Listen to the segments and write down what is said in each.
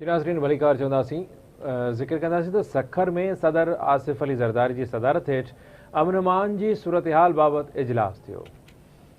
नाज़रीन भलीकार चवंदासीं ज़िक्र कंदासीं त सखर में सदर आसिफ अली ज़रदारी जी सदारत हेठि अमन अमान जी सूरत हाल बाबति इजलास थियो।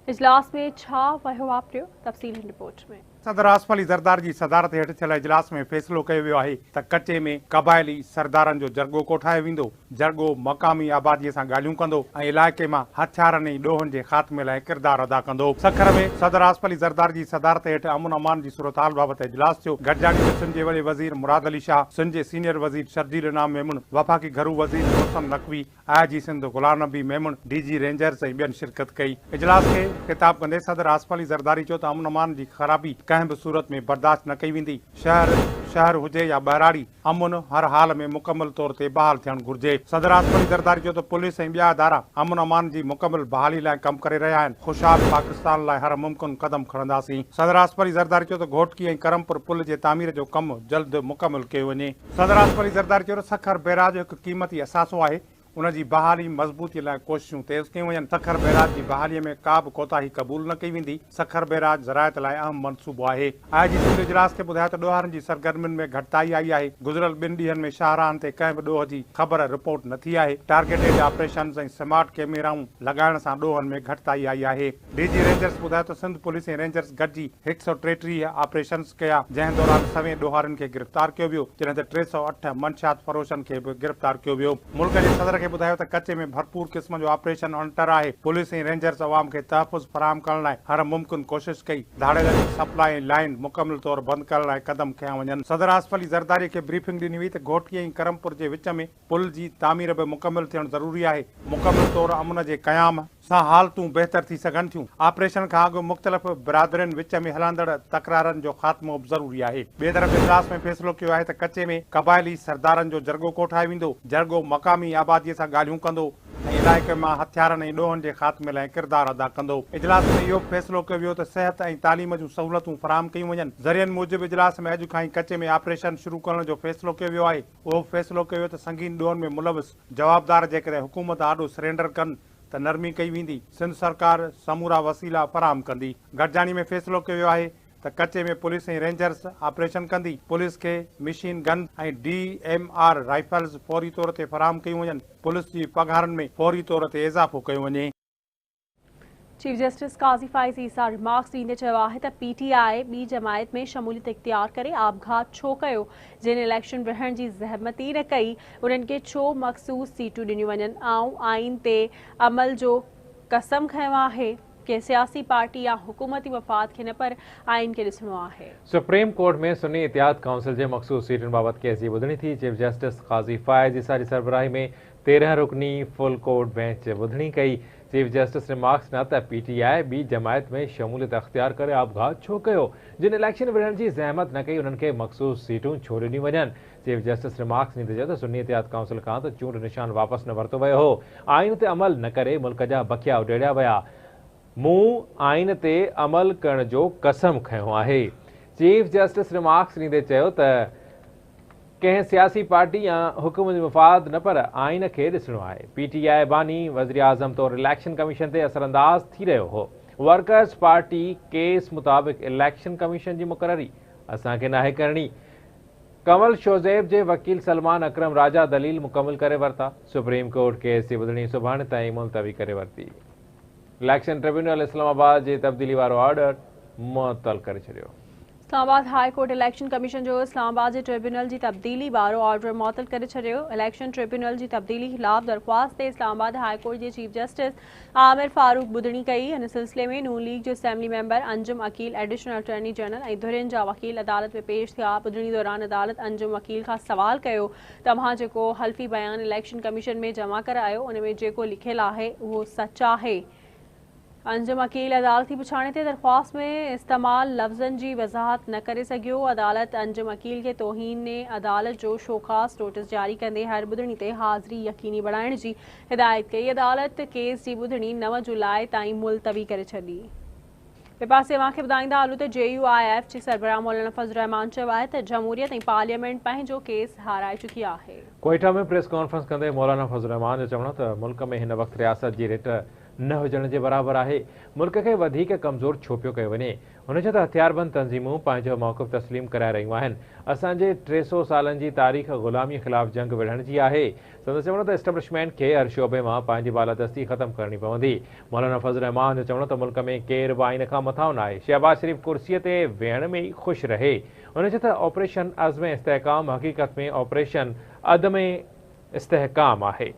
इजलास में छा वहियो वापिरियो, तफ़सील रिपोर्ट में। सदर आसिफ अली ज़रदारी जी सदारत हेठि थियल इजलास में फ़ैसिलो कयो वियो आहे त कचे में क़बाइली सरदारनि जो जरगो कोठायो वेंदो। जरगो मक़ामी आबादीअ सां ॻाल्हियूं कंदो ऐं इलाइक़े मां हथियारनि ऐं ॾोहनि जे ख़ात्मे लाइ किरदार अदा कंदो। सखर में सदर आसिफ अली ज़रदारी जी सदारत हेठि अमन अमान जी सूरत हाल बाबति इजलास थियो। गॾिजाणी में सिंध जे वॾे वज़ीर मुराद अली शाह, सिंध जे सीनियर वज़ीर शर्जील इनाम मेमून, वफ़ाक़ी घरू वज़ीर Mohsin Naqvi, IG Sindh Ghulam Nabi Memon, DG rangers ऐं ॿियनि शिरकत कई। इजलास खे ख़िताब कंदे सदर आसिफ अली ज़रदारी चयो त अमन अमान जी ख़राबी कंहिं बि सूरत में बर्दाश्त न कई वेंदी। शहर हुजे या बहिराड़ी, अमन हर हाल में मुकमल तौर ते बहाल थियणु घुर्जे। सदर आसिफ अली ज़रदारी चयो त पुलिस ऐं ॿिया इदारा अमन अमान जी मुकमल बहाली लाइ कमु करे रहिया आहिनि। ख़ुशहाल पाकिस्तान लाइ हर मुमकिन क़दम खणंदासीं। सदर आसिफ अली ज़रदारी चयो त घोटकी ऐं करमपुर पुल जे तामीर जो कमु जल्द मुकमल कयो वञे। सदर आसिफ अली ज़रदारी चयो त सखर बैराज हिकु क़ीमती असासो आहे। उनजी बहाली मज़बूतीअ लाइ कोशिशूं तेज़ कयूं वञनि। सखर बैराज जी बहालीअ में का बि कोताही क़बूल न कई वेंदी। सखर बैराज ज़रायत लाइ अहम मनसूबो आहे। आईजी सिंध इजलास खे ॿुधायो त ॾोहारनि जी सरगर्मियुनि में घटिताई आई आहे। गुज़िरियल 2 ॾींहनि में शाहराहनि ते कंहिं बि ॾोह जी ख़बर रिपोर्ट न थी आहे। टारगेटेड ऑपरेशन ऐं स्मार्ट कैमराऊं लॻाइण सां ॾोहनि में घटिताई आई आहे। डीजी रेंजर्स ॿुधायो त सिंध पुलिस ऐं रेंजर्स गॾिजी 133 ऑपरेशन कया, जंहिं दौरान 100 ॾोहारनि खे गिरफ़्तार कयो वियो, जॾहिं त 308 मनशात फरोशनि खे बि गिरफ़्तार कयो वियो। मुल्क जे सदर खे ॿुधायो त कचे में भरपूर क़िस्म जो ऑपरेशन अंटर आहे। पुलिस ऐं रेंजर्स अवाम खे तहफ़ुज़ फराहम करण लाइ हर मुमकिन कोशिश कई। धाड़ेलनि जी सप्लाई लाइन मुकमल तौर बंदि करण लाइ क़दम खयां वञनि। सदर आसिफ अली ज़रदारी खे ब्रीफिंग ॾिनी हुई त घोटकी ऐं करमपुर जे विच में पुल जी तामीर बि मुकमल थियणु ज़रूरी आहे। मुकमल तौर अमन जे क़याम सां हालतूं बहितर थी सघनि थियूं। ऑपरेशन खां अॻु मुख़्तलिफ़ बिरादरियुनि विच में हलंदड़ तकरारनि जो ख़ात्मो बि ज़रूरी आहे। ॿिए तरफ़ इजलास में फ़ैसिलो कयो आहे त कचे में क़बाइली सरदारनि जो जरगो कोठायो वेंदो। जरगो मक़ामी आबादीअ सां ॻाल्हियूं कंदो ऐं इलाइक़े मां हथियारनि ऐं ॾोहनि जे ख़ात्मे लाइ किरदार अदा कंदो। इजलास में इहो फ़ैसिलो कयो वियो त सिहत ऐं तालीम जूं सहूलियतूं फराहम कयूं वञनि। ज़रियनि मूजिबि इजलास में अॼु खां ई कचे में ऑपरेशन शुरू करण जो फ़ैसिलो कयो वियो आहे। उहो फ़ैसिलो कयो त संगीन ॾोहनि में मुलविस जवाबदार जेकॾहिं हुकूमत आॾो सरेंडर कनि त नरमी कई वेंदी। सिंध सरकार समूरा वसीला फराहम कंदी। गॾिजाणी में फ़ैसिलो कयो वियो आहे त कचे में पुलिस ऐं रेंजर्स ऑपरेशन कंदी। पुलिस खे मशीन गन ऐं DMR राइफल्स फौरी तौर ते फराहम कयूं वञनि। पुलिस जी पघारनि में फौरी तौर ते इज़ाफ़ो कयो वञे। चीफ जस्टिस काज़ी फ़ाइज़ ईसा रिमार्क्स ॾींदे चयो आहे त PTI ॿी जमायत में शमूलियत इख्तियार करे आपघात छो कयो। जिन इलेक्शन विढ़ण जी ज़हमत ई न कई, उन्हनि खे छो मख़सूस सीटूं ॾिनियूं वञनि। आइन ते अमल जो कसम खयों आहे कि सियासी पार्टी या हुकूमती मफ़ाद खे न पर आइन खे ॾिसणो आहे। सुप्रीम कोर्ट में सुन्नी इतिहाद काउंसिल जे मख़सूस सीटुनि बाबति केस जी ॿुधणी थी। चीफ जस्टिस काज़ी फ़ाइज़ ईसा जी सरबराही में 13 रुकनी फुल कोर्ट बेंच ॿुधणी कई। चीफ जस्टिस ने मार्क्स न त PTI ॿी जमायत में शमूलियत अख्तियार करे आपघात छो कयो। जिन इलेक्शन विढ़ण जी ज़हमत न कई, उन्हनि खे मख़सूस सीटूं छो ॾिनियूं वञनि। चीफ जस्टिस ने मार्क्स ॾींदे चयो त सुन्नी इतिहाद काउंसिल खां त चूंड निशान वापसि न वरितो वियो हो। आइन ते अमल न करे मुल्क जा बखिया उडेड़िया विया। मूं आइन ते अमल करण जो कसम खयों आहे। चीफ जस्टिस ने मार्क्स ॾींदे चयो त कंहिं सियासी पार्टी या हुकूमती मफ़ाद न पर आइन खे ॾिसणो आहे। PTI बानी वज़ीर आज़म तौर इलेक्शन कमीशन ते असरअंदाज थी रहियो हो। वर्कर्स पार्टी केस मुताबिक़ इलेक्शन कमीशन जी मुक़ररी असांखे नाहे करणी। कमल शोज़ेब जे वकील सलमान अकरम राजा दलील मुकमल करे वरिता। सुप्रीम कोर्ट केस जी ॿुधणी सुभाणे ताईं मुलतवी करे वरिती। इलेक्शन ट्रिब्यूनल इस्लामाबाद जे तब्दीली वारो ऑर्डर मुअतल करे छॾियो। Islamabad high court election commission जो इस्लामाबाद जे ट्रिब्यूनल जी तब्दीली वारो ऑर्डर मुअतल करे छॾियो। इलेक्शन ट्रिब्यूनल जी तब्दीली ख़िलाफ़ दरख़्वास्त ते इस्लामाबाद हाई कोर्ट जे चीफ जस्टिस आमिर फारूक ॿुधणी कई। हिन सिलसिले में नून लीग जो assembly member Anjum Aqeel additional attorney general ऐं धुरियुनि जा वकील अदालत में पेश थिया। ॿुधणी दौरान अदालत अंजुम अकील खां सवाल कयो, तव्हां जेको हल्फ़ी बयान इलेक्शन कमीशन में जमा करायो, उन में जेको लिखियलु आहे उहो सच आहे। अंजुम अकील अदालती पुछाणे ते दरख़्वास्त में इस्तेमाल लफ़्ज़नि जी वज़ाहत न करे सघियो। अदालत अंजुम अकील खे तौहीन ने अदालत जो शोखास नोटिस जारी कंदे हर ॿुधणी ते हाज़िरी यकीनी बणाइण जी हिदायत कई। अदालत केस जी ॿुधणी 9 जुलाई ताईं मुलतवी करे छॾी। ॿिए पासे अव्हांखे ॿुधाईंदा हलूं त JUIF जे सरबराह मौलाना फज़ल रहमान चयो आहे त जमहूरियत ऐं पार्लियामेंट पंहिंजो केस हाराए चुकी आहे। कोयटा में प्रेस कॉन्फ्रेंस कंदे मौलाना फज़ल रहमान जो चवणु त मुल्क में हिन वक़्तु रियासत जी रिट न हुजण जे बराबरि आहे। मुल्क खे वधीक कमज़ोर छो पियो कयो वञे। हुन चयो त हथियारबंद तंज़ीमूं पंहिंजो मौक़िफ़ तस्लीम कराए रहियूं आहिनि। असांजे 300 सालनि जी तारीख़ ग़ुलामीअ ख़िलाफ़ जंग विढ़ण जी आहे। संदसि चवणो त एस्टेब्लिशमेंट खे हर शोबे मां पंहिंजी बालादस्ती ख़तमु करणी पवंदी। मौलाना फज़ल रहमान जो चवणो त मुल्क में केरु बि आइन खां मथां न आहे। शहबाज शरीफ़ कुर्सीअ ते वेहण में ई ख़ुशि रहे। हुन चयो त ऑपरेशन अज़्म इस्तेहकाम हक़ीक़त में ऑपरेशन अदम इस्तेहकाम आहे।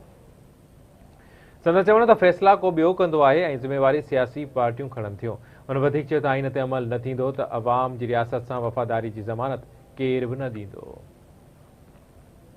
संदसि चवणो त फ़ैसिला को ॿियो कंदो आहे ऐं ज़िम्मेवारी सियासी पार्टियूं खणनि थियूं। हुन वधीक चयो त आइन ते अमल न थींदो त अवाम जी रियासत सां वफ़ादारी जी ज़मानत केर बि न ॾींदो।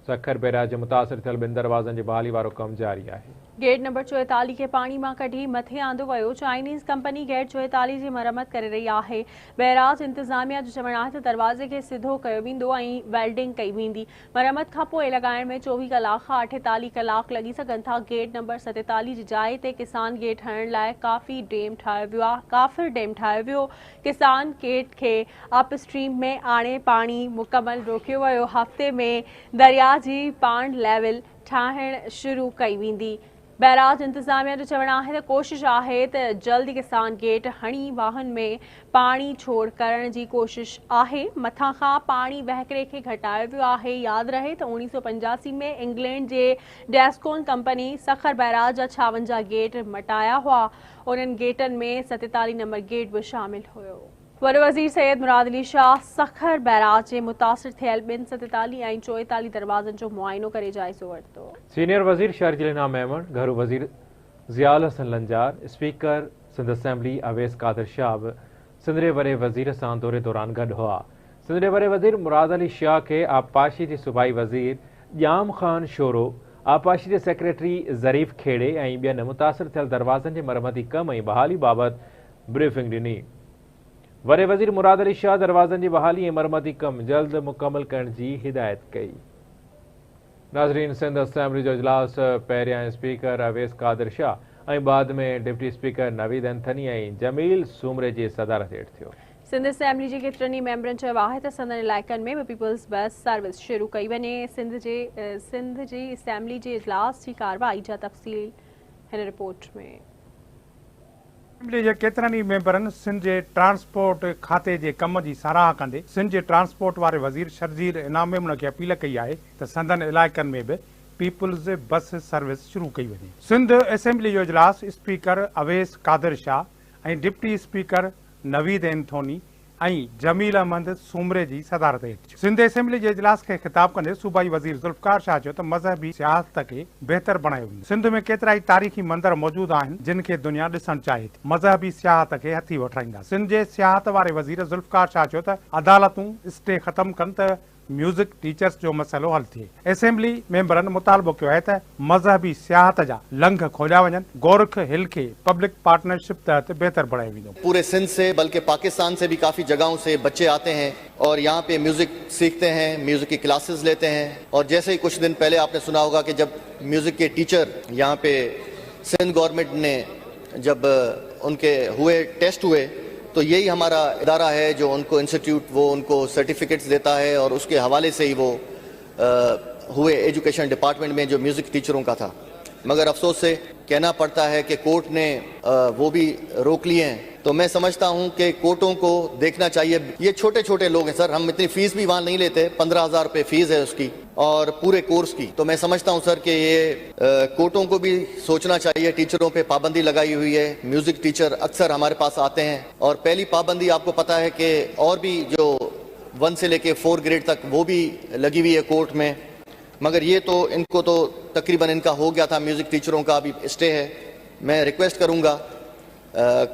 सखर बैराज जे मुतासिर थियल ॿिनि दरवाज़नि जी बहाली वारो कमु जारी आहे। गेट नंबर 44 खे पाणी मां कढी मथे आंदो वियो। चाइनीज़ कंपनी गेट 44 जी मरम्मत करे रही आहे। बैराज इंतज़ामिया जो चवणु आहे त दरवाज़े खे सिधो कयो वेंदो ऐं वेल्डिंग कई वेंदी। मरम्मत खां पोइ लॻाइण में 24 कलाक खां 48 कलाक लॻी सघनि था। गेट नंबर 47 जी जाइ ते किसान गेट हणण लाइ काफ़िर डेम ठाहियो वियो। किसान गेट खे अप स्ट्रीम में आणे पाणी मुकमल रोकियो वियो। हफ़्ते में दरिया जी पाण लेवल ठाहिण शुरू कई वेंदी। बैराज इंतज़ामिया जो चवणु आहे त कोशिश आहे त जल्द किसान गेट हणी वाहन में पाणी छोड़ करण जी कोशिश आहे। मथां खां पाणी वहकिरे खे घटायो वियो आहे। यादि रहे त 1985 में इंग्लैंड जे डेस्कोन कंपनी सखर बैराज जा 56 गेट मटाया हुआ। उन्हनि गेटनि में 47 नंबर गेट बि शामिल हुयो। वॾो वज़ीर सैयद मुराद अली शाह सखर बैराज जे मुतासिर थियल 47 ऐं 44 दरवाज़नि जो मुआइनो करे जाइज़ो वरितो। सीनियर वज़ीर शर्जिल इनाम मेमण, घरू वज़ीर ज़ियाउल हसन लंजार, स्पीकर सिंध असेंबली अवैस कादिर शाह बि सिंधरे वरे वज़ीर सां दौरे दौरान गॾु हुआ। सिंधरे वरे वज़ीर मुराद अली शाह खे आबपाशी जे सूबाई वज़ीर ॼाम ख़ान शोरो, आबपाशी जे सेक्रेटरी ज़रीफ़ खेड़े ऐं ॿियनि मुतासिर थियल दरवाज़नि जे मरमती कम ऐं बहाली बाबति ब्रीफिंग ॾिनी। वरे वज़ीर मुराद अली शाह दरवाज़नि जी बहाली ऐं मरमती कम जल्द मुकमल करण जी हिदायत कई। नाज़रीन, सिंध असेंबली जो इजलास पहिरियां स्पीकर अवैस कादिर शाह ऐं बाद में डिप्टी स्पीकर नवीद एंथनी ऐं जमील सूमरे जी सदारत हेठि थियो। सिंध असेंबली जे केतिरनि मेंबरनि चयो आहे त संदनि इलाइक़नि में बि पीपल्स बस सर्विस शुरू कई वञे। सिंध जी असेंबली जे इजलास जी कार्रवाई जा तफ़सील हिन रिपोर्ट में। असेंबली जे केतिरनि ई मेंबरनि सिंध जे ट्रांसपोर्ट खाते जे कम जी साराह कंदे सिंध जे ट्रांसपोर्ट वारे वज़ीर शर्जील इनाम मेमण खे अपील कई आहे त संदनि इलाइक़नि में बि पीपल्स बस सर्विस शुरू कई वञे। सिंध असेंबली जो इजलास स्पीकर अवैस कादिर शाह ऐं डिप्टी स्पीकर नवीद एंथोनी ऐं जमील अहमद सूमरे जी सदारत हेठि। सिंध असेंबली जे इजलास खे ख़िताब कंदे सूबाई वज़ीर ज़ुल्फ़कार शाह चयो त मज़हबी सियाहत खे बहितर बणायो वेंदो। सिंध में केतिरा ई तारीख़ी मंदर मौजूदु आहिनि जिन खे दुनिया ॾिसणु चाहे थी। मज़हबी सियाहत खे हथी वठाईंदा। सिंध जे सियाहत वारे वज़ीर ज़ुल्फ़कार शाह चयो त अदालतूं स्टे ख़तमु कनि त म्यूज़िक टीचर्स जो मसइलो हल थिए। असेंबली मेंबरनि मुतालबो कयो आहे त मज़हबी सियाहत जा लंघ खोलिया वञनि। गोरख हिल खे पब्लिक पार्टनरशिप तहत बेहतर बढ़ायो वेंदो। पूरे सिंध से बल्कि पाकिस्तान से भी काफ़ी जगहों से बच्चे आते हैं और यहाँ पे म्यूज़िक सीखते हैं, म्यूज़िक की क्लासेस लेते हैं। और जैसे ही कुछ दिन पहले आपने सुना होगा कि जब म्यूज़िक के टीचर यहाँ पे सिंध गवर्नमेंट ने जब उनके हुए टेस्ट हुए तो यही हमारा इदारा है जो उनको इंस्टीट्यूट वो उनको सर्टिफिकेट्स देता है और उसके हवाले से ही वो हुए एजुकेशन डिपार्टमेंट में जो म्यूज़िक टीचरों का था। मगर अफसोस से कहना पड़ता है कि कोर्ट ने वो भी रोक लिए हैं। तो मैं समझता हूं कि कोर्टों को देखना चाहिए। ये छोटे छोटे लोग हैं सर, हम इतनी फीस भी वहाँ नहीं लेते। 15,000 रुपये फीस है उसकी और पूरे कोर्स की। तो मैं समझता हूं सर कि ये कोर्टों को भी सोचना चाहिए। टीचरों पे पाबंदी लगाई हुई है। म्यूजिक टीचर अक्सर हमारे पास आते हैं और पहली पाबंदी आपको पता है कि और भी जो 1 से लेके 4 ग्रेड तक वो भी लगी हुई है कोर्ट में। मगर ये तो इनको तो तकरीबन इनका हो गया था, म्यूजिक टीचरों का अभी स्टे है। मैं रिक्वेस्ट करूंगा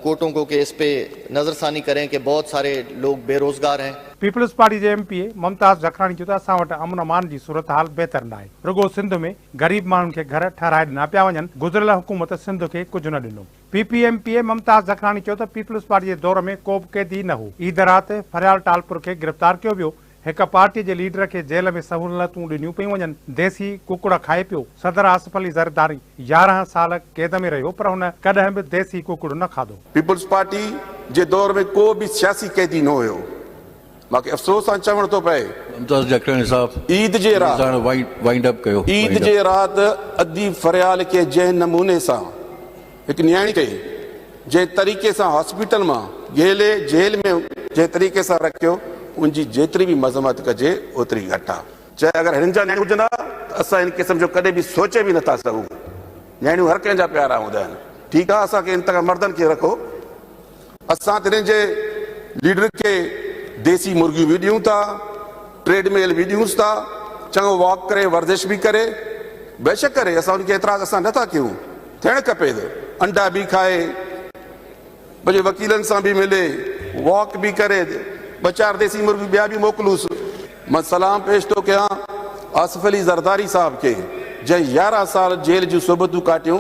कोर्टों को कि इस पे नजरसानी करें कि बहुत सारे लोग बेरोजगार हैं। पीपल्स पार्टी जे एमपीए मुमताज़ जखरानी चयो त असां वटि अमन अमान जी सूरत हाल बहितर न आहे। रुगो सिंध में ग़रीब माण्हुनि खे घर ठाराए ॾिना पिया वञनि। गुज़िरियल हुकूमत सिंध खे कुझु न ॾिनो। पीपीएमपीए मुमताज़ जखरानी चयो त पीपल्स पार्टी जे दौर में को बि कैदी न हो। ईद राति फरियाल टालपुर खे गिरफ़्तार कयो वियो। हिक पार्टी जे लीडर खे जेल में सहूलियतूं ॾिनियूं पियूं वञनि। देसी कुकुड़ खाए पियो। सदर आसिफ अली ज़रदारी 11 साल कैद में रहियो पर हुन कॾहिं बि देसी कुकुड़ न खाधो। पीपल्स पार्टी जे दौर में को बि सियासी कैदी न हुयो। मूंखे अफ़सोस सां चवणो थो पए ईद जे राति अदी फरियाल खे जंहिं नमूने सां एक न्याणी कई जे तरीक़े से हॉस्पिटल में जेल में जे तरीक़े से रखियो उनकी जेतरी भी मजम्मत कजे ओतरी घट आहे। चाहे अगर हिन जा न्याणी हुजंदा त असां इन क़िस्म जो कॾहिं बि सोचे भी नथा सघूं। न्याणियूं हर कंहिंजा प्यारा हूंदा आहिनि। ठीकु आहे, असांखे इन मर्दनि खे रखो, असां तिन्हनि जे लीडर के देसी मुर्गियूं भी ॾियूं था, ट्रेडमिल भी ॾियूंसि था, चङो वॉक करे वर्जिश भी करे, बेशक करे, असां उनखे एतिराज़ असां नथा कयूं, थियणु खपे। अंडा भी खाए, भले वकीलनि सां भी मिले, वॉक भी करे, 2-4 देसी मुर्गी ॿिया भी मोकिलूसि। मां सलाम पेश थो कयां आसिफ अली ज़रदारी साहब के, जंहिं 11 साल जेल जूं सोबतूं काटियूं,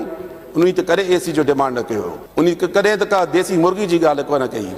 उन त कॾहिं एसी जो डिमांड न कयो, उन कॾहिं त का देसी मुर्गी जी ॻाल्हि कोन कई।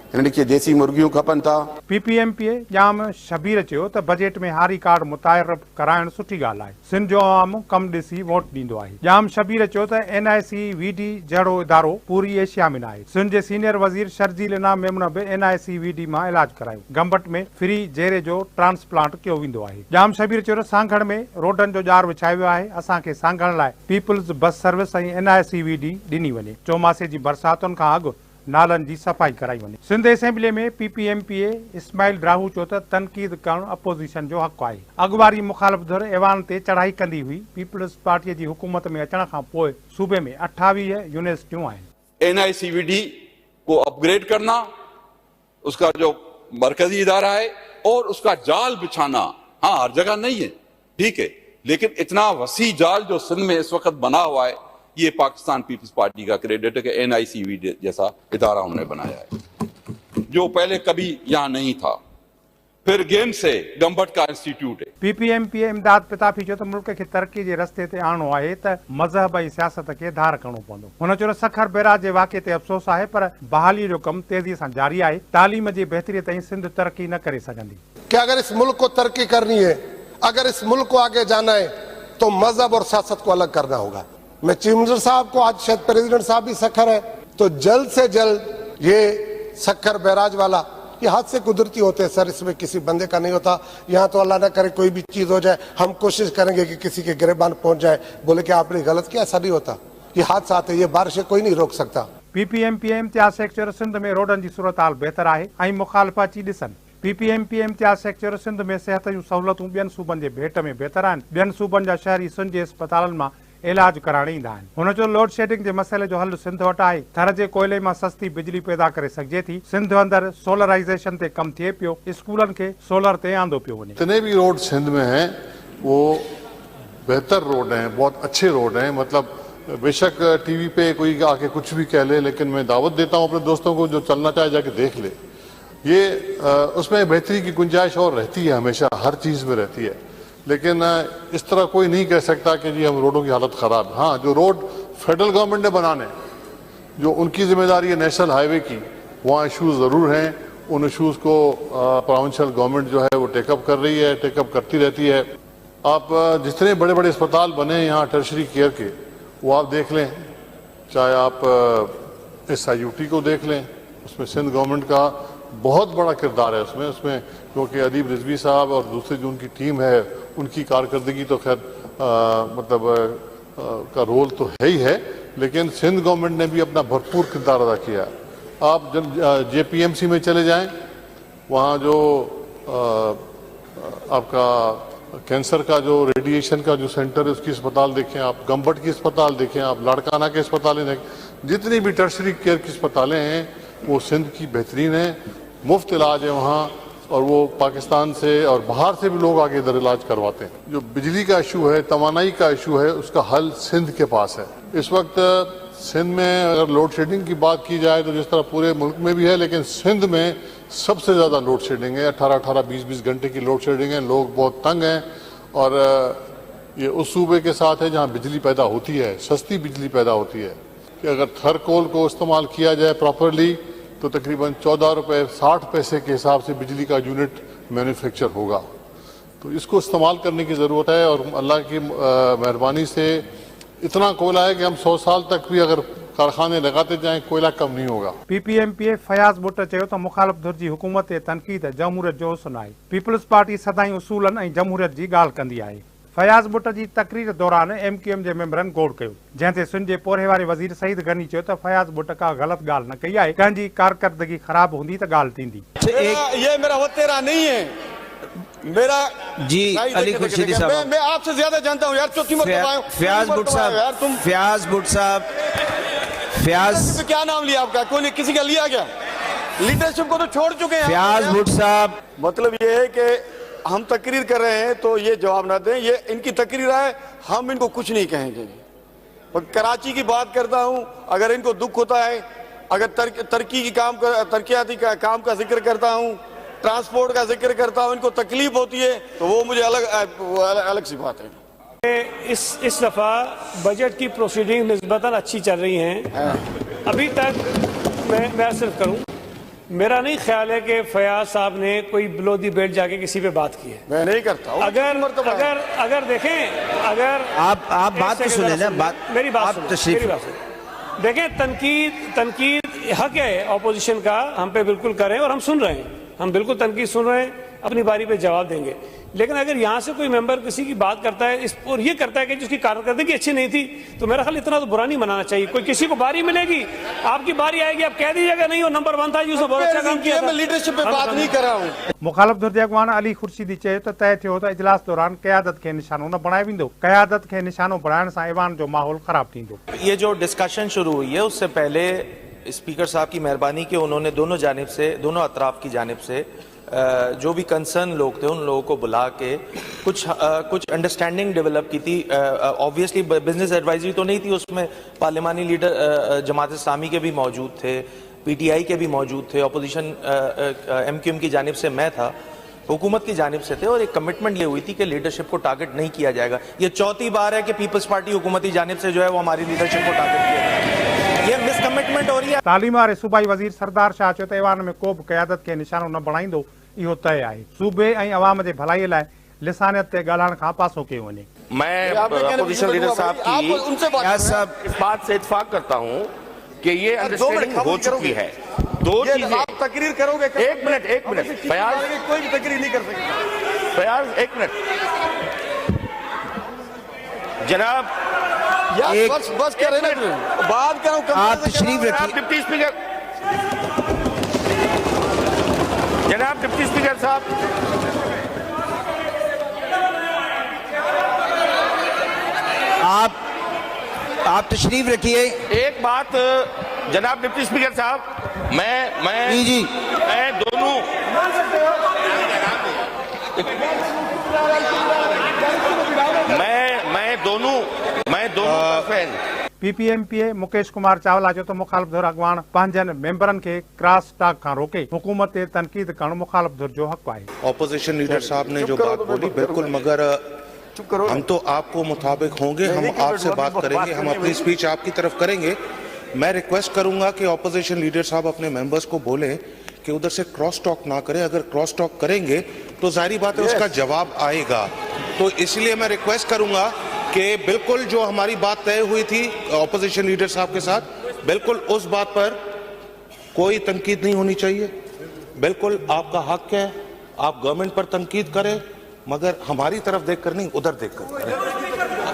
हिन खे देसी मुर्गियूं खपनि था। PPMPA जाम शबीर चयो त बजट में हारी कार्ड मुतारफ़ कराइण सुठी ॻाल्हि आहे। सिंध जो आवाम कम ॾिसी वोट ॾींदो आहे। जाम शबीर चयो त NICVD जहिड़ो इदारो पूरी एशिया में न आहे। सिंध जे सीनियर वज़ीर शर्जील इनाम मेमून बि NICVD मां इलाज करायो। गंबट में फ्री जेरे जो ट्रांसप्लांट कयो वेंदो आहे। जाम शबीर चयो त सांगड़ में रोडनि जो जार विछायो वियो आहे। असांखे सांगड़ लाइ पीपल्स बस सर्विस ऐं NICVD ॾिनी वञे। चौमासे जी बरसातुनि खां अॻु नालन जी सफ़ाई कराई वञे। सिंध असेंबली में PPMPA इस्माइल ड्राहू चयो त तनक़ीद करणु अपोज़िशन जो हक़ आहे। अॻुवारी मुखालिफ़ धुर ऐवान ते चढ़ाई कंदी हुई। पीपल्स पार्टीअ जी हुकूमत में अचण खां पोइ सूबे में 28 यूनिवर्सिटियूं आहिनि। NICVD को अपग्रेड करना, उसका जो मरकजी इदारा है और उसका जाल बिछाना, हाँ हर जगह नहीं है, ठीक है, लेकिन इतना वसी जाल जो सिंध में इस वक्त बना हुआ है, ये पाकिस्तान पीपल्स पार्टी का क्रेडिट है कि NICVD जैसा इदारा उन्होंने बनाया है जो पहले कभी यहाँ नहीं था। फिर गेम से गंबट का इंस्टीट्यूट है। PPMPA इमदाद पिताफी चयो त मुल्क खे तरक़ी जे रस्ते ते आणणो आहे त मज़हब ऐं सियासत खे धार करणो पवंदो। हुन चयो सखर बैराज जे वाक़े ते अफ़सोस आहे, पर बहाली जो कमु तेज़ीअ सां जारी आहे। तालीम जी बहितरी ताईं सिंध तरक़ी न करे सघंदी। कि अगर इस मुल्क को तरक्की करनी है, अगर इस मुल्क को आगे जाना है, तो मजहब और सियासत को अलग करना होगा। मैं चीफ मिनिस्टर साहब को, आज शायद प्रेसिडेंट साहब भी सखर है, तो जल्द से जल्द ये सखर बैराज वाला, ये हादसे कुदरती होते हैं सर, इसमें किसी बंदे का नहीं होता। यहाँ तो अल्लाह ना करे कोई भी चीज हो जाए, हम कोशिश करेंगे कि किसी के गिरबान पहुंच जाए, बोले कि आपने गलत किया, ऐसा नहीं होता। ये हादसा आते, ये बारिशें कोई नहीं रोक सकता। PPMPA इम्तियाज सेक्टर सिंध में रोडनि जी सूरत हाल बहितर आहे ऐं मुखालिफ़ अची ॾिसनि। PPMPA इम्तियाज सेक्टर सिंध में सिहत जूं सहूलियतूं ॿियनि सूबनि जे भेट में बहितर आहिनि। ॿियनि सूबनि जा शहरी सिंध जे अस्पतालनि मां इलाज कराइण ईंदा आहिनि। हुन चयो लोड शेडिंग जे मसइले जो हल सिंध वटि आहे। थर जे कोयले मां सस्ती बिजली पैदा करे सघिजे थी। सिंध अंदरि सोलराइज़ेशन ते कमु थिए पियो। स्कूलनि खे सोलर ते आंदो पियो वञे। जितने भी रोड सिंध में हैं वो बेहतर रोड हैं, बहुत अच्छे रोड हैं। मतलब बेशक टीवी पे कोई आके कुछ भी कह ले, लेकिन मैं दावत देता हूँ अपने दोस्तों को, जो चलना चाहे जाके देख ले। ये उसमें बेहतरी की गुंजाइश और रहती है, हमेशा हर चीज़ में रहती है। लेकिन इस तरह कोई नहीं कह सकता कि जी हम रोडों की हालत ख़राब। हाँ, जो रोड फेडरल गवर्नमेंट ने बनाने, जो उनकी जिम्मेदारी है नेशनल हाईवे की, वहाँ इशूज़ ज़रूर हैं। उन इशूज़ को प्रोविंशियल गवर्नमेंट जो है वो टेकअप कर रही है, टेकअप करती रहती है। आप जितने बड़े बड़े अस्पताल बने हैं यहाँ टर्शरी केयर के, वो आप देख लें। चाहे आप SIUT को देख लें, उसमें सिंध गवर्नमेंट का बहुत बड़ा किरदार है उसमें क्योंकि अदीब रिजवी साहब और दूसरी जो उनकी टीम है, उनकी कारकर्दगी तो खैर का रोल तो है ही है, लेकिन सिंध गवर्नमेंट ने भी अपना भरपूर किरदार अदा किया है। आप जब JPMC में चले जाएं, वहाँ जो आपका कैंसर का जो रेडिएशन का जो सेंटर है उसकी अस्पताल देखें, आप गंबट की अस्पताल देखें, आप लाड़काना के अस्पतालें देखें, जितनी भी टर्शरी केयर की अस्पतालें हैं वो सिंध की बेहतरीन है। मुफ्त इलाज है वहाँ, और वो पाकिस्तान से और बाहर से भी लोग आके इधर इलाज करवाते हैं। जो बिजली का इशू है, तवानाई का इशू है, उसका हल सिंध के पास है। इस वक्त सिंध में अगर लोड शेडिंग की बात की जाए तो जिस तरह पूरे मुल्क में भी है, लेकिन सिंध में सबसे ज़्यादा लोड शेडिंग है। 18-18, 20-20 घंटे की लोड शेडिंग है। लोग बहुत तंग हैं, और ये उस सूबे के साथ है जहाँ बिजली पैदा होती है, सस्ती बिजली पैदा होती है। कि अगर थर कोल को इस्तेमाल किया जाए प्रॉपरली तो तकरीबन 14 रुपये 60 पैसे के हिसाब से बिजली का यूनिट मैन्युफैक्चर होगा। तो इसको इस्तेमाल करने की ज़रूरत है, और अल्लाह की मेहरबानी से इतना कोयला है कि हम 100 साल तक भी अगर कारखाने लगाते जाएं कोयला कम नहीं होगा। PPMPA फयाज़ भुट्ट चयो त मुखालिफ़ धुर जी हुकूमत ते तनक़ीद जमहूरियत जो हुस्न आहे। पीपल्स पार्टी सदाईं उसूलनि ऐं जमहूरियत जी ॻाल्हि कंदी आहे। फयाज़ बुट जी तकरीर दौरान MQM जे मेंबरनि गोड़ कयो, जंहिं ते सिंध जे पोरे वारे वज़ीर सईद गनी चयो त फयाज़ बुट का ग़लति ॻाल्हि न कई आहे, कंहिंजी कारकर्दगी ख़राब हूंदी त ॻाल्हि थींदी। ये मेरा वतेरा नहीं है, मेरा जी अली खुर्शीदी साहब, मैं आपसे ज्यादा जानता हूँ यार। चौथी मरतबा फयाज बुट साहब यार, तुम फयाज बुट साहब, फयाज क्या नाम लिया आपका? कोई किसी का लिया क्या? लीडरशिप को तो छोड़ चुके हैं फयाज बुट साहब। मतलब ये है कि हम तकरीर कर रहे हैं तो ये जवाब ना दें, ये इनकी तकरीर है, हम इनको कुछ नहीं कहेंगे। और कराची की बात करता हूँ, अगर इनको दुख होता है, अगर तरक्याती काम का जिक्र करता हूँ, ट्रांसपोर्ट का जिक्र करता हूँ, इनको तकलीफ होती है तो वो मुझे अलग सी बात है। इस दफा बजट की प्रोसीडिंग निस्बतन अच्छी चल रही हैं। अभी तक मैं सिर्फ करूं, मेरा नहीं ख्याल है कि फयाज साहब ने कोई बिलो दी बेल्ट जाके किसी पे बात की है। मैं नहीं करता हूं। अगर देखें, अगर आप बात तो सुने ना, मेरी बात सुने। देखें, तनकीद हक है ऑपोजिशन का, हम पे बिल्कुल करें और हम सुन रहे हैं, हम बिल्कुल तनकीद सुन रहे हैं, अपनी बारी पे जवाब देंगे। लेकिन अगर यहाँ से कोई मेंबर किसी की बात करता है और ये करता है कि जिसकी कारकर्दगी अच्छी नहीं थी, तो मेरा ख्याल इतना तो बुरा नहीं मनाना चाहिए। कोई किसी को बारी मिलेगी, आपकी बारी आएगी, आप कह दीजिएगा नहीं वो नंबर 1 था, उसने बहुत अच्छा काम किया। मैं लीडरशिप पे बात नहीं कर रहा हूँ। मुखालिफ़ धुर जे अॻवान अली खुर्शीदी चयो त तय थियो त इजलास दौरान क़यादत खे निशानो न बणायो वेंदो, क़यादत खे निशानो बणाइण सां ऐवान जो माहौल ख़राब थींदो। ये जो डिस्कशन शुरू हुई है उससे पहले स्पीकर साहब की मेहरबानी कि उन्होंने दोनों जानिब से, दोनों अतराफ की जानिब से जो भी कंसर्न लोग थे उन लोगों को बुला के कुछ अंडरस्टैंडिंग डेवलप की थी। ऑब्वियसली बिजनेस एडवाइजरी तो नहीं थी, उसमें पार्लिमानी लीडर जमात इस्लामी के भी मौजूद थे, PTI के भी मौजूद थे, अपोजिशन MQM की जानिब से मैं था, हुकूमत की जानिब से थे, और एक कमिटमेंट ये हुई थी कि लीडरशिप को टारगेट नहीं किया जाएगा। ये चौथी बार है कि पीपल्स पार्टी हुकूमती जानिब से जो है वो हमारी लीडरशिप को टारगेट किया जाएगा। ये मिसकमिटमेंट हो रही है। तालीम वारे सूबाई वज़ीर सरदार शाह चयो त ऐवान में को बि क़यादत खे निशानो न बणाईंदो, इहो तय आहे। सूबे ऐं अवाम जे भलाईअ लाइ लिसानियत ते ॻाल्हाइण खां पासो कयो वञे। मैं अपोजिशन लीडर साहब की इस बात से इत्तेफाक करता हूँ कि ये अंडरस्टैंडिंग हो चुकी है। दो चीजें आप तकरीर करोगे? एक मिनट फयाज, कोई भी तकरीर नहीं कर सकते। फयाज एक मिनट जनाब, बस कर रहे ना, बात करो। आप तशरीफ रखिए। डिप्टी स्पीकर, जनाब डिप्टी स्पीकर साहब, आप तशरीफ रखिए। एक बात जनाब डिप्टी स्पीकर साहब, मैं जी दोनों PPMPA मुकेश कुमार चावला चयो त मुखालिफ़ धुर अॻवान पंहिंजनि मेंबरनि खे क्रॉस टॉक खां रोके हुकूमत ते तनक़ीद करणु मुखालिफ़ धुर जो हक़ आहे। ऑपोजिशन लीडर साहब ने जो बात बोली बिल्कुल, मगर हम तो आपको मुताबिक होंगे, हम आपसे बात करेंगे, हम अपनी स्पीच आपकी तरफ करेंगे। मैं रिक्वेस्ट करूंगा कि ऑपोजिशन लीडर साहब अपने मेंबर्स को बोलें कि उधर से क्रॉस टॉक ना करें। अगर क्रॉस टॉक करेंगे तो जाहिर बात है उसका जवाब आएगा। तो इसलिए मैं रिक्वेस्ट करूंगा कि बिल्कुल जो हमारी बात तय हुई थी ऑपोजिशन लीडर साहब के साथ, बिल्कुल उस बात पर कोई तनकीद नहीं होनी चाहिए। बिल्कुल आपका हक है, आप गवर्नमेंट पर तनकीद करें, मगर हमारी तरफ देखकर नहीं, उधर देखकर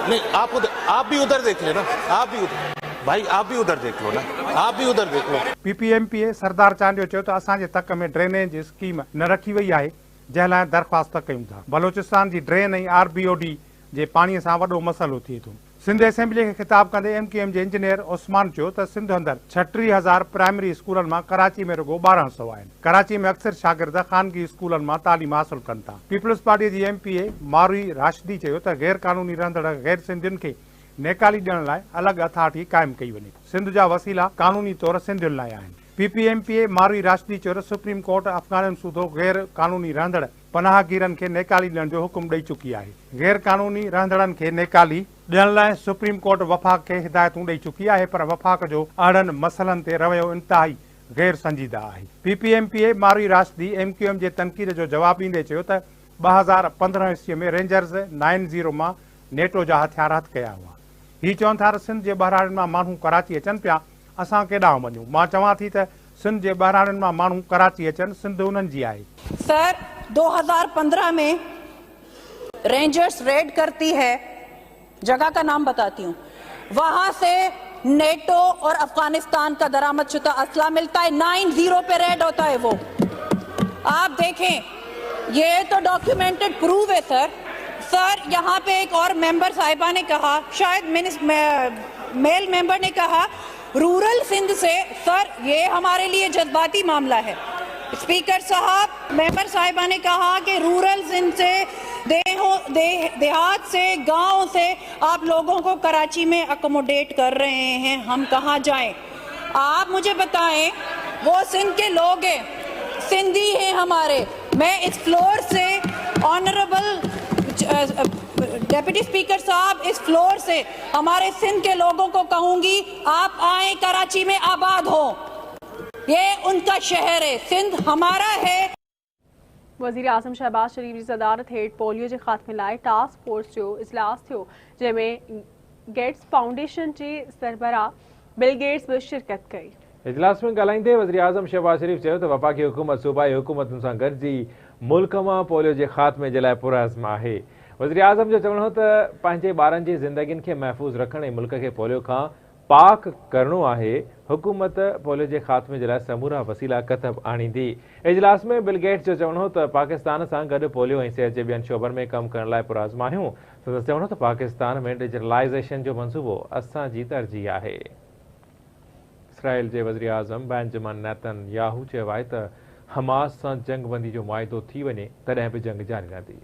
नहीं। आप भी उधर देख लेना, आप भी उधर, भाई आप भी उधर देख लो ना, आप भी उधर देख लो। PPMPA सरदार चांडियो चयो त असांजे तक में ड्रेनेज स्कीम न रखी वई आहे, जंहिं लाइ दरख़्वास्त कयूं था। बलोचिस्तान जी ड्रेन ऐं RBOD जे पाणीअ सां वॾो मसइलो थिए थो। सिंध असेंबली खे ख़िताब कंदे MQM जे इंजीनियर उस्मान चयो त सिंध अंदरि 36,000 प्राइमरी स्कूलनि मां कराची में रुगो 1200 आहिनि। कराची में अक्सर शागिर्द ख़ानगी स्कूलनि मां तालीम हासिल कनि था। पीपल्स पार्टी जी MPA मारूई राशिदी चयो त गैर कानूनी रहंदड़ गैर सिंधियुनि खे नेकाली ॾियण लाइ अलॻि अथॉरिटी क़ाइमु कई वञे। सिंध जा वसीला कानूनी तौर सिंधियुनि लाइ आहिनि। PPMPA मारूई राशिदी चयो त सुप्रीम कोर्ट अफ़गाननि सूधो गैर कानूनी रहंदड़ पनाहगीरनि खे नेकाली ॾियण जो हुकुम ॾेई चुकी आहे। गैर कानूनी रहंदड़नि खे नेकाली ॾियण लाइ सुप्रीम कोर्ट वफ़ाक़ खे हिदायतूं ॾेई चुकी आहे, पर वफ़ाक़ जो अहिड़नि मसइलनि ते रवैयो इंतिहाई गैर संजीदा आहे। PPMPA मारूई राशिदी MQM जे तनक़ीद जो जवाबु ॾींदे चयो त 2015 ईस्वीअ में रेंजर्स 90 मां नेटो जा हथियार हथ कया हुआ। ही चवनि था त सिंध जे ॿहिराणनि मां माण्हू कराची अचनि पिया, असां केॾांहुं वञूं। मां चवां थी त सिंध जे ॿहिराणनि मां माण्हू कराची अचनि, सिंध उन्हनि जी आहे। सर 2015 में रेंजर्स रेड करती है, जगह का नाम बताती हूँ, वहां से नेटो और अफगानिस्तान का दरामद शुदा असला मिलता है। 9-0 पे रेड होता है वो। आप देखें, ये तो डॉक्यूमेंटेड प्रूव है सर। यहाँ पे एक और मेंबर साहिबा ने कहा, शायद मेल मेंबर ने कहा रूरल सिंध से। सर, ये हमारे लिए जज्बाती मामला है। स्पीकर साहब, मेंबर साहिबा ने कहा कि रूरल सिंध से, देहात से, गांव से आप लोगों को कराची में अकोमोडेट कर रहे हैं, हम कहां जाएं? आप मुझे बताएं, वो सिंध के लोग हैं, सिंधी हैं हमारे। मैं इस फ्लोर से ऑनरेबल डेप्यूटी स्पीकर साहब, इस फ्लोर से हमारे सिंध के लोगों को कहूंगी, आप आए, कराची में आबाद हो। ये उनका शहर है, सिंध हमारा है। वज़ीर आज़म शहबाज शरीफ जी सदारत हेठ पोलियो जे ख़ात्मे लाइ टास्क फोर्स जो इजलास थियो, जंहिंमें गेट्स फाउंडेशन जे सरबराह बिल गेट्स भी शिरकत कई। इजलास में ॻाल्हाईंदे वज़ीर आज़म शहबाज शरीफ चयो त वफ़ाक़ी हुकूमत सूबाई हुकूमतुनि सां गॾिजी मुल्क मां पोलियो जे ख़ात्मे जे लाइ पुरअज़्म आहे। वज़ीर आज़म जो चवणो हो त पंहिंजे ॿारनि जी ज़िंदगियुनि खे महफ़ूज़ रखण ऐं मुल्क खे पोलियो खां पाक करणो आहे। हुकूमत पोलियो जे ख़ात्मे जे लाइ समूरा वसीला कतब आणींदी। इजलास में बिल गेट्स जो चवणो हो त पाकिस्तान सां गॾु पोलियो ऐं सिहत जे ॿियनि शोबनि में कमु करण लाइ पुरअज़्म आहियूं। संदसि चवणो त पाकिस्तान में डिजिटलाइज़ेशन जो मंसूबो असांजी तरजीह आहे। इसराइल जे वज़ीर आज़म बेंजामिन नेतन्याहू चयो आहे त हमास सां जंग बंदी जो मुआहिदो थी वञे तॾहिं बि जंग जारी रहंदी।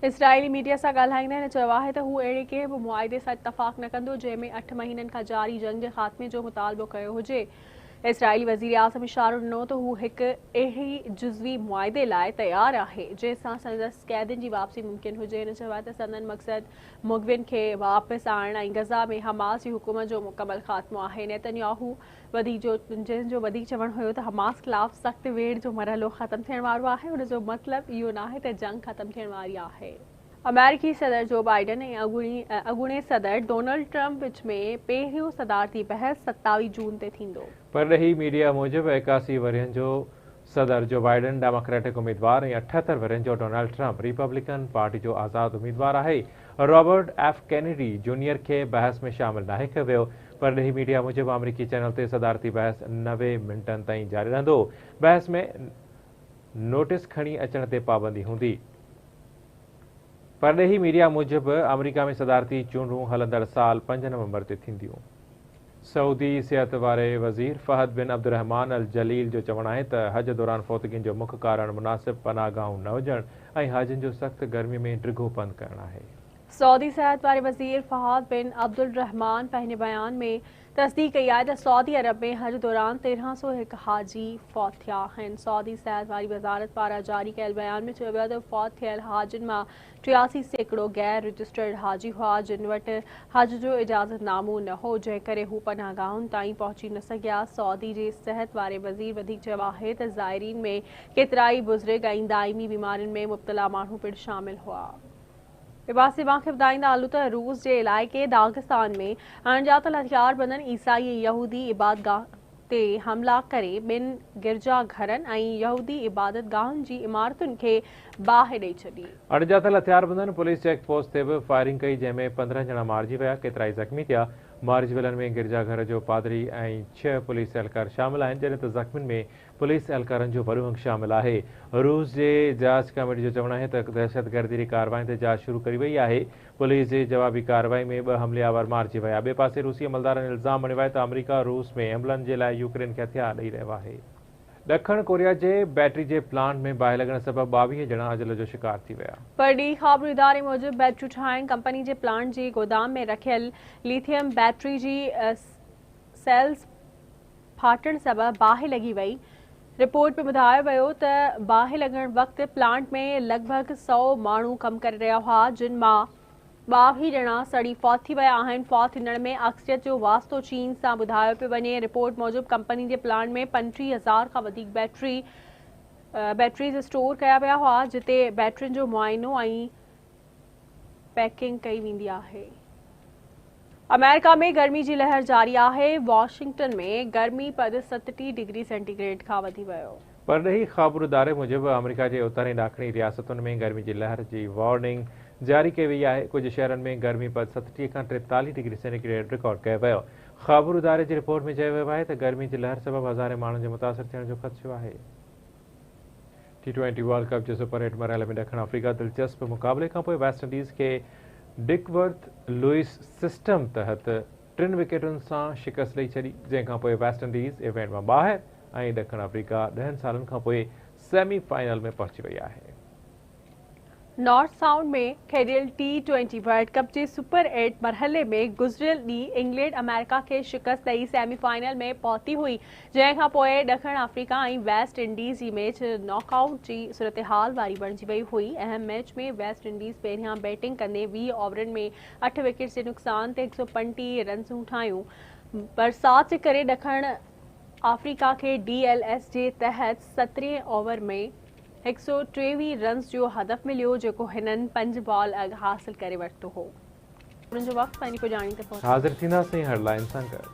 इसराइली मीडिया सां ॻाल्हाईंदे हिन चयो आहे त हू अहिड़े कंहिं बि मुआहिदे सां इतफ़ाक़ न कंदो जंहिंमें 8 महीननि खां जारी जंग जे ख़ात्मे जो मुतालबो कयो हुजे। इसराइली वज़ीर आज़म इशारो ॾिनो त हू हिकु अहिड़ी जुज़वी मुआहिदे लाइ तयारु आहे जंहिंसां संदसि कैदियुनि जी वापसी मुमकिन हुजे। हिन चयो आहे त संदन मक़सदु मुग़विन खे वापसि आणणु ऐं गज़ा में हमास जी हुकूमत जो मुकमल ख़ात्मो आहे। नेतन्याहू जंहिंजो वधीक चवणु हुयो त हमास ख़िलाफ़ सख़्त वेढ़ जो मरहलो ख़तमु थियण वारो आहे। हुनजो मतिलबु इहो न आहे त जंग ख़तमु थियण वारी आहे। अमेरिकी सदर जो बाइडन ऐं अॻूणे सदर डोनाल्ड ट्रंप विच में पहिरियों सदारती बहस 27 जून ते थींदो। परॾेही मीडिया मूजिबि 81 वरियनि जो सदर जो बाइडन डेमोक्रेटिक उम्मीदवार ऐं 78 वरियनि जो डोनाल्ड ट्रंप रिपब्लिकन पार्टी जो आज़ादु उम्मीदवार आहे। रॉबर्ट एफ कैनेडी जूनियर खे बहस में शामिल नाहे कयो वियो। परॾेही मीडिया मूजिबि अमरीकी चैनल ते सदारती बहस 90 मिंटनि ताईं जारी रहंदो। बहस में नोटिस खणी अचण ते पाबंदी हूंदी। परॾेही मीडिया मूजिबि अमरीका में सदारती चूंडूं हलंदड़ साल 5 नवंबर ते थींदियूं। सऊदी सिहत वारे वज़ीर फहद बिन अब्दुर्रहमान अल जलील जो चवणु आहे त हज दौरान फ़ौतगियुनि जो मुख्य कारण मुनासिब पनाहगाहूं न हुजण ऐं हजनि जो सख़्त गर्मी में डिघो बंदि करणु आहे। सऊदी सिहत वारे वज़ीर फहद बिन अब्दुर्रहमान पंहिंजे बयान में तस्दीक कई आहे त सऊदी अरब में हज दौरान 1301 हाजी फ़ौत थिया आहिनि। सऊदी सिहत वारी वज़ारत पारां जारी कयल बयान में चयो वियो त फ़ौत थियल हाजियुनि मां 83% गैर रजिस्टर्ड हाजी हुआ जिन वटि हज जो इजाज़तनामो न हो, जंहिं करे हू पनाहगाहुनि ताईं पहुची न सघिया। सऊदी जे सिहत वारे वज़ीर वधीक चयो आहे त ज़ाइरीन में केतिराई बुज़ुर्ग ऐं दाइमी बीमारियुनि में मुब्तला माण्हू पिणु शामिल हुआ। पासे खे ॿुधाईंदा हलूं त रूस जे इलाइक़े दागिस्तान में अणॼातल हथियारबंदनि ईसाई ऐं यहूदी इबादतगाह ते हमला करे 2 गिरजाघरनि ऐं यहूदी इबादतगाहुनि जी इमारतुनि खे बाहि ॾेई छॾी। अणॼातल हथियारबंदनि पुलिस चेक पोस्ट ते बि फायरिंग कई, जंहिंमें 15 ॼणा मारिजी विया, केतिराई ज़ख़्मी थिया। मारिजविलनि में गिरजाघर जो पादरी ऐं 6 पुलिस एहलकार शामिल आहिनि, जॾहिं त ज़ख़्मियुनि में पुलिस एहलकारनि जो वॾो अंग शामिल आहे। रूस जे जांच कमेटी जो चवणु आहे त दहशतगर्दी जी कार्रवाई ते जांच शुरू करी वई आहे। पुलिस जे जवाबी कार्रवाई में 2 हमलेआवर मारिजी विया। ॿिए पासे रूसी अमलदारनि इल्ज़ाम हणियो आहे त अमरीका रूस में हमलनि जे लाइ यूक्रेन खे हथियार ॾेई रहियो आहे। ॾखण कोरिया जे बैटरी जे प्लांट में बाहि लॻण सबबि 22 ॼणा अजल जो शिकार थी विया। परॾेही ख़बर इदारे मूजिबि बैटरी ठाहिण कंपनी जे प्लांट जे गोदाम में रखियल लिथियम बैटरी जी सेल्स फाटण सबबि बाहि लॻी वई। रिपोर्ट में ॿुधायो वियो त बाहि लॻण वक़्तु प्लांट में लॻभॻि 100 माण्हू कमु करे रहिया हुआ, जिन मां 22 ॼणा सड़ी फौत थी विया आहिनि। फौत थियण में अक्सरियत जो वास्तो चीन सां ॿुधायो पियो वञे। रिपोर्ट मूजिबि कंपनी जे प्लांट में 35,000 खां वधीक बैटरीज़ स्टोर कया विया हुआ, जिते बैटरियुनि जो मुआइनो ऐं पैकिंग कई वेंदी आहे। अमेरिका में गर्मी जी लहर जारी आहे। वॉशिंगटन में गर्मी पद 37 डिग्री सेंटीग्रेड खां वधी वियो। परॾेही ख़बर इदारे मूजिबि अमेरिका जे उत्तर ऐं ॾाखणी रियासतुनि में गर्मी जी लहर जी वार्निंग जारी कई वई आहे। कुछ शहरनि में गर्मी पद 37 खां 43 डिग्री सेंटीग्रेड रिकॉर्ड कयो वियो। ख़बर इदारे जी रिपोर्ट में चयो वियो आहे त गर्मी जी लहर सबबि हज़ारे माण्हुनि जे मुतासिर थियण जो ख़दशो आहे। T20 वर्ल्ड कप जे सुपर 8 मरहले में ॾखण अफ्रीका दिलचस्प मुक़ाबले खां पोइ वेस्ट इंडीज़ खे डिकवर्थ लुइस सिस्टम तहत 3 विकेटुनि सां शिकस्त ॾेई छॾी, जंहिंखां पोइ वेस्ट इंडीज़ इवेंट मां ॿाहिरि ऐं ॾखण अफ्रीका 10 सालनि खां पोइ सेमीफाइनल में पहुची वई आहे। नॉर्थ साउंड में खेॾियल T20 वर्ल्ड कप जे सुपर 8 मरहले में गुज़िरियल ॾींहुं इंग्लैंड अमेरिका खे शिकस्त ॾेई सेमीफाइनल में पहुती हुई, जंहिंखां पोइ ॾखण अफ्रीका ऐं वेस्ट इंडीज़ जी मैच नॉकआउट जी सूरतहाल वारी बणिजी वई हुई। अहम मैच में वेस्ट इंडीज़ पहिरियां बैटिंग कंदे 20 ओवरनि में 8 विकेट जे नुक़सान ते 135 रन्सूं ठाहियूं। बरसात जे करे ॾखण अफ्रीका खे DLS जे तहत 17 ओवर में 123 रन्स जो हदफ मिलियो, जेको हिननि 5 बॉल अॻु हासिल करे वरितो हो। हाज़िर थींदासीं हेडलाइन सां गॾु।